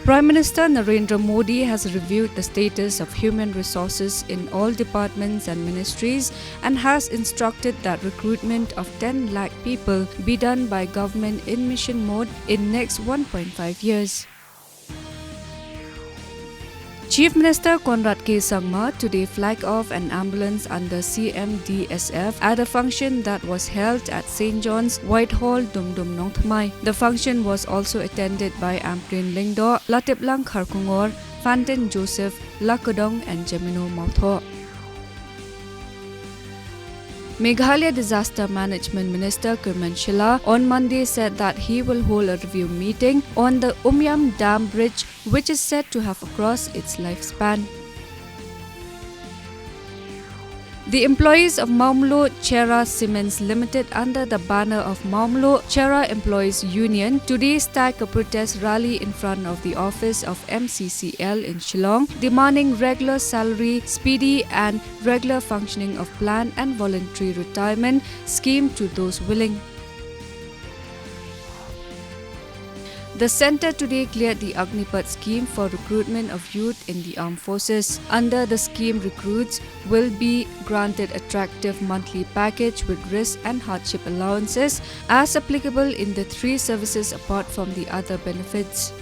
Prime Minister Narendra Modi has reviewed the status of human resources in all departments and ministries and has instructed that recruitment of 10 lakh people be done by government in mission mode in next 1.5 years. Chief Minister Conrad K. Sangma today flagged off an ambulance under CMDSF at a function that was held at St. John's, Whitehall, Dumdum Nong Thamai. The function was also attended by Amprin Lingdo, Latiplang Kharkungor, Fantin Joseph, Lakadong and Gemino Mautho. Meghalaya Disaster Management Minister Shillong on Monday said that he will hold a review meeting on the Umyam Dam Bridge, which is said to have crossed its lifespan. The employees of Maumlo Chera Cements Limited under the banner of Maumlo Chera Employees Union today staged a protest rally in front of the office of MCCL in Shillong, demanding regular salary, speedy and regular functioning of plan and voluntary retirement scheme to those willing. The centre today cleared the Agnipat scheme for recruitment of youth in the armed forces. Under the scheme, recruits will be granted attractive monthly package with risk and hardship allowances as applicable in the three services apart from the other benefits.